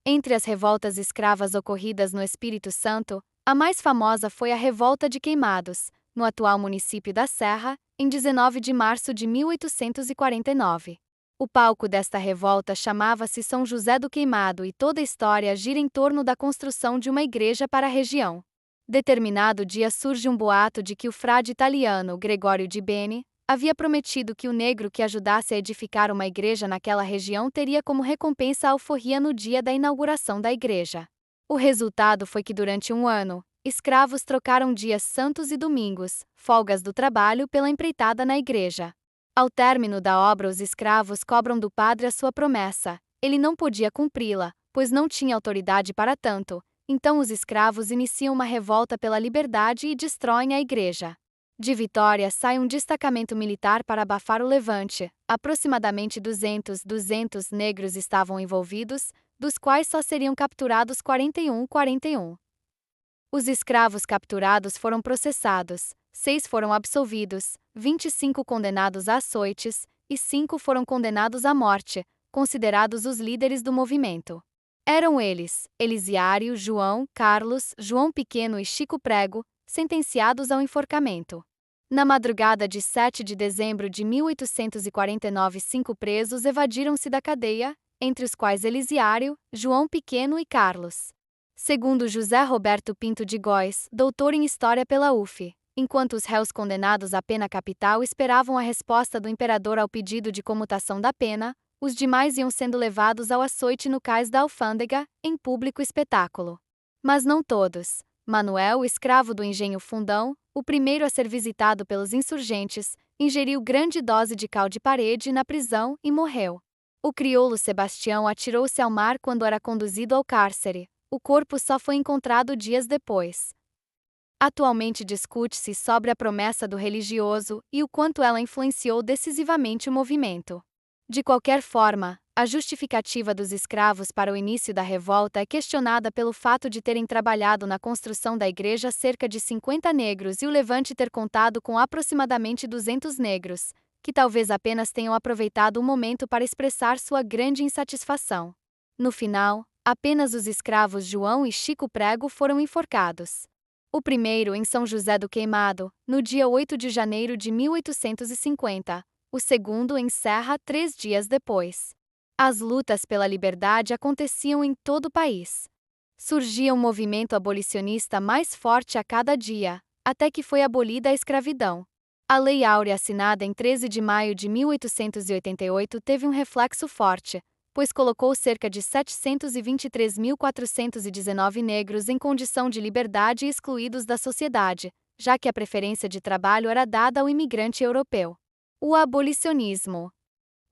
Entre as revoltas escravas ocorridas no Espírito Santo, a mais famosa foi a Revolta de Queimados, no atual município da Serra, em 19 de março de 1849. O palco desta revolta chamava-se São José do Queimado e toda a história gira em torno da construção de uma igreja para a região. Determinado dia surge um boato de que o frade italiano Gregório di Bene havia prometido que o negro que ajudasse a edificar uma igreja naquela região teria como recompensa a alforria no dia da inauguração da igreja. O resultado foi que durante um ano, escravos trocaram dias santos e domingos, folgas do trabalho, pela empreitada na igreja. Ao término da obra, os escravos cobram do padre a sua promessa. Ele não podia cumpri-la, pois não tinha autoridade para tanto. Então os escravos iniciam uma revolta pela liberdade e destroem a igreja. De Vitória sai um destacamento militar para abafar o levante. Aproximadamente 200 negros estavam envolvidos, dos quais só seriam capturados 41. Os escravos capturados foram processados, 6 foram absolvidos, 25 condenados a açoites, e 5 foram condenados à morte, considerados os líderes do movimento. Eram eles, Elisiário, João, Carlos, João Pequeno e Chico Prego, sentenciados ao enforcamento. Na madrugada de 7 de dezembro de 1849, 5 presos evadiram-se da cadeia, entre os quais Elisiário, João Pequeno e Carlos. Segundo José Roberto Pinto de Góes, doutor em História pela UF, enquanto os réus condenados à pena capital esperavam a resposta do imperador ao pedido de comutação da pena, os demais iam sendo levados ao açoite no cais da alfândega, em público espetáculo. Mas não todos. Manuel, escravo do engenho Fundão, o primeiro a ser visitado pelos insurgentes, ingeriu grande dose de cal de parede na prisão e morreu. O crioulo Sebastião atirou-se ao mar quando era conduzido ao cárcere. O corpo só foi encontrado dias depois. Atualmente discute-se sobre a promessa do religioso e o quanto ela influenciou decisivamente o movimento. De qualquer forma, a justificativa dos escravos para o início da revolta é questionada pelo fato de terem trabalhado na construção da igreja cerca de 50 negros e o levante ter contado com aproximadamente 200 negros, que talvez apenas tenham aproveitado o momento para expressar sua grande insatisfação. No final, apenas os escravos João e Chico Prego foram enforcados. O primeiro em São José do Queimado, no dia 8 de janeiro de 1850, o segundo em Serra 3 dias depois. As lutas pela liberdade aconteciam em todo o país. Surgia um movimento abolicionista mais forte a cada dia, até que foi abolida a escravidão. A Lei Áurea, assinada em 13 de maio de 1888, teve um reflexo forte, pois colocou cerca de 723.419 negros em condição de liberdade e excluídos da sociedade, já que a preferência de trabalho era dada ao imigrante europeu. O abolicionismo.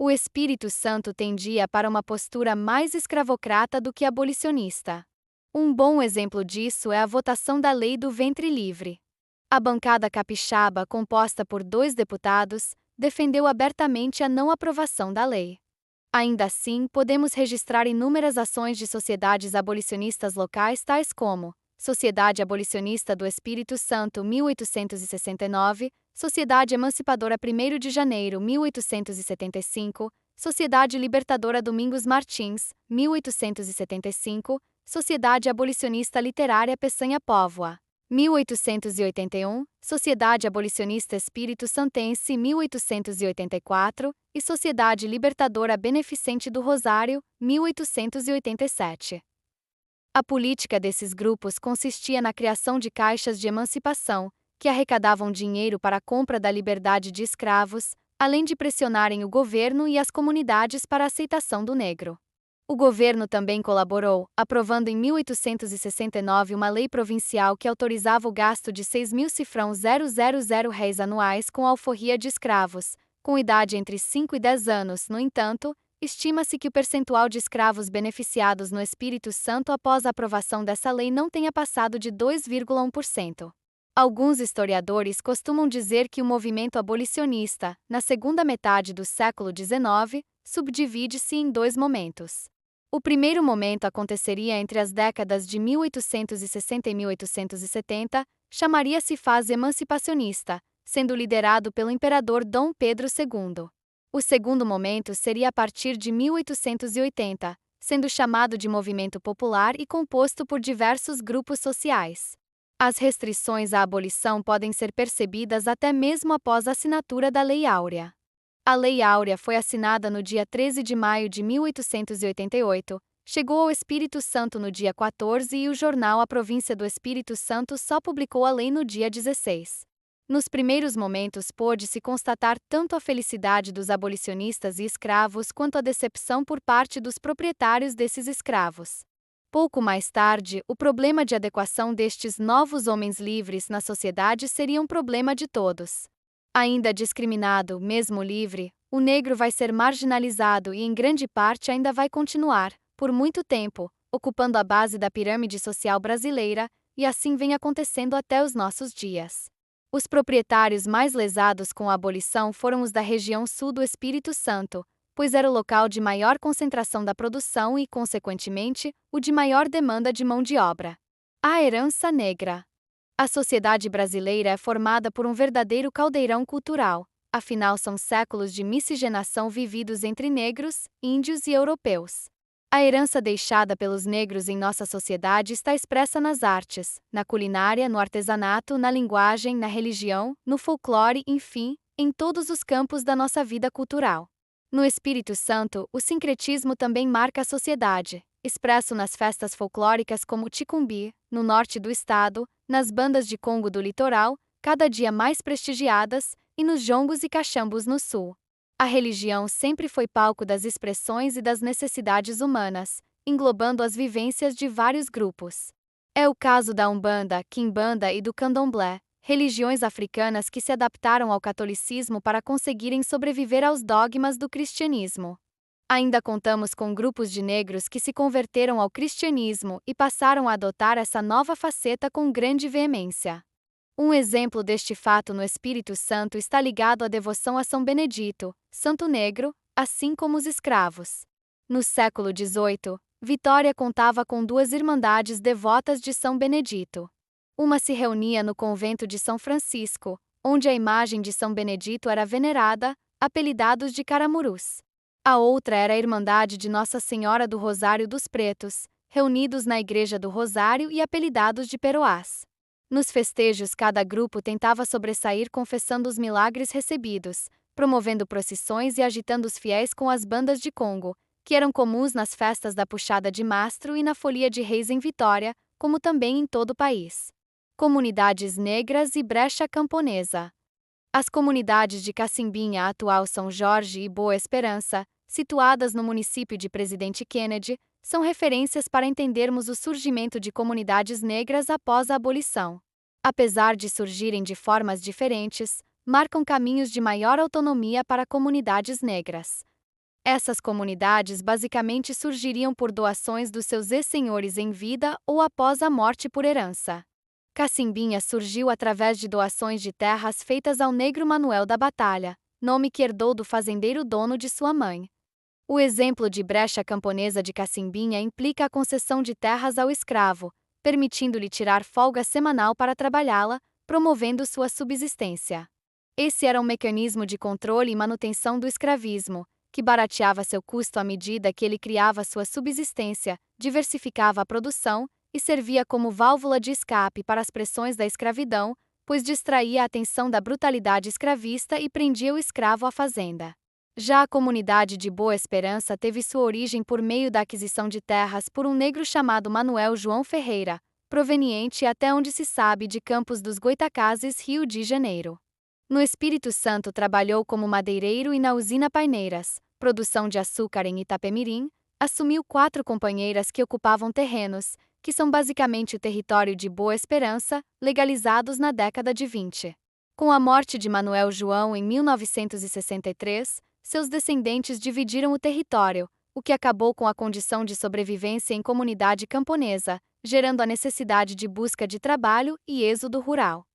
O Espírito Santo tendia para uma postura mais escravocrata do que abolicionista. Um bom exemplo disso é a votação da Lei do Ventre Livre. A bancada capixaba, composta por 2 deputados, defendeu abertamente a não aprovação da lei. Ainda assim, podemos registrar inúmeras ações de sociedades abolicionistas locais, tais como Sociedade Abolicionista do Espírito Santo 1869, Sociedade Emancipadora 1º de Janeiro 1875, Sociedade Libertadora Domingos Martins 1875, Sociedade Abolicionista Literária Peçanha Póvoa 1881, Sociedade Abolicionista Espírito Santense 1884 e Sociedade Libertadora Beneficente do Rosário 1887. A política desses grupos consistia na criação de caixas de emancipação, que arrecadavam dinheiro para a compra da liberdade de escravos, além de pressionarem o governo e as comunidades para a aceitação do negro. O governo também colaborou, aprovando em 1869 uma lei provincial que autorizava o gasto de 6.000 réis anuais com alforria de escravos, com idade entre 5 e 10 anos. No entanto, estima-se que o percentual de escravos beneficiados no Espírito Santo após a aprovação dessa lei não tenha passado de 2,1%. Alguns historiadores costumam dizer que o movimento abolicionista, na segunda metade do século XIX, subdivide-se em 2 momentos. O primeiro momento aconteceria entre as décadas de 1860 e 1870, chamaria-se fase emancipacionista, sendo liderado pelo imperador Dom Pedro II. O segundo momento seria a partir de 1880, sendo chamado de movimento popular e composto por diversos grupos sociais. As restrições à abolição podem ser percebidas até mesmo após a assinatura da Lei Áurea. A Lei Áurea foi assinada no dia 13 de maio de 1888, chegou ao Espírito Santo no dia 14 e o jornal A Província do Espírito Santo só publicou a lei no dia 16. Nos primeiros momentos pôde-se constatar tanto a felicidade dos abolicionistas e escravos quanto a decepção por parte dos proprietários desses escravos. Pouco mais tarde, o problema de adequação destes novos homens livres na sociedade seria um problema de todos. Ainda discriminado, mesmo livre, o negro vai ser marginalizado e em grande parte ainda vai continuar, por muito tempo, ocupando a base da pirâmide social brasileira, e assim vem acontecendo até os nossos dias. Os proprietários mais lesados com a abolição foram os da região sul do Espírito Santo, pois era o local de maior concentração da produção e, consequentemente, o de maior demanda de mão de obra. A herança negra. A sociedade brasileira é formada por um verdadeiro caldeirão cultural, afinal são séculos de miscigenação vividos entre negros, índios e europeus. A herança deixada pelos negros em nossa sociedade está expressa nas artes, na culinária, no artesanato, na linguagem, na religião, no folclore, enfim, em todos os campos da nossa vida cultural. No Espírito Santo, o sincretismo também marca a sociedade, expresso nas festas folclóricas como o Ticumbi, no norte do estado, nas bandas de Congo do litoral, cada dia mais prestigiadas, e nos jongos e cachambos no sul. A religião sempre foi palco das expressões e das necessidades humanas, englobando as vivências de vários grupos. É o caso da Umbanda, Quimbanda e do Candomblé, religiões africanas que se adaptaram ao catolicismo para conseguirem sobreviver aos dogmas do cristianismo. Ainda contamos com grupos de negros que se converteram ao cristianismo e passaram a adotar essa nova faceta com grande veemência. Um exemplo deste fato no Espírito Santo está ligado à devoção a São Benedito, Santo Negro, assim como os escravos. No século XVIII, Vitória contava com duas irmandades devotas de São Benedito. Uma se reunia no convento de São Francisco, onde a imagem de São Benedito era venerada, apelidados de caramurus. A outra era a Irmandade de Nossa Senhora do Rosário dos Pretos, reunidos na Igreja do Rosário e apelidados de peroás. Nos festejos, cada grupo tentava sobressair confessando os milagres recebidos, promovendo procissões e agitando os fiéis com as bandas de Congo, que eram comuns nas festas da Puxada de Mastro e na Folia de Reis em Vitória, como também em todo o país. Comunidades negras e brecha camponesa. As comunidades de Cacimbinha, atual São Jorge e Boa Esperança, situadas no município de Presidente Kennedy, são referências para entendermos o surgimento de comunidades negras após a abolição. Apesar de surgirem de formas diferentes, marcam caminhos de maior autonomia para comunidades negras. Essas comunidades basicamente surgiriam por doações dos seus ex-senhores em vida ou após a morte por herança. Cacimbinha surgiu através de doações de terras feitas ao negro Manuel da Batalha, nome que herdou do fazendeiro dono de sua mãe. O exemplo de brecha camponesa de Cacimbinha implica a concessão de terras ao escravo, permitindo-lhe tirar folga semanal para trabalhá-la, promovendo sua subsistência. Esse era um mecanismo de controle e manutenção do escravismo, que barateava seu custo à medida que ele criava sua subsistência, diversificava a produção e servia como válvula de escape para as pressões da escravidão, pois distraía a atenção da brutalidade escravista e prendia o escravo à fazenda. Já a comunidade de Boa Esperança teve sua origem por meio da aquisição de terras por um negro chamado Manuel João Ferreira, proveniente até onde se sabe de Campos dos Goitacazes, Rio de Janeiro. No Espírito Santo trabalhou como madeireiro e na usina Paineiras, produção de açúcar em Itapemirim, assumiu 4 companheiras que ocupavam terrenos, que são basicamente o território de Boa Esperança, legalizados na década de 20. Com a morte de Manuel João em 1963, seus descendentes dividiram o território, o que acabou com a condição de sobrevivência em comunidade camponesa, gerando a necessidade de busca de trabalho e êxodo rural.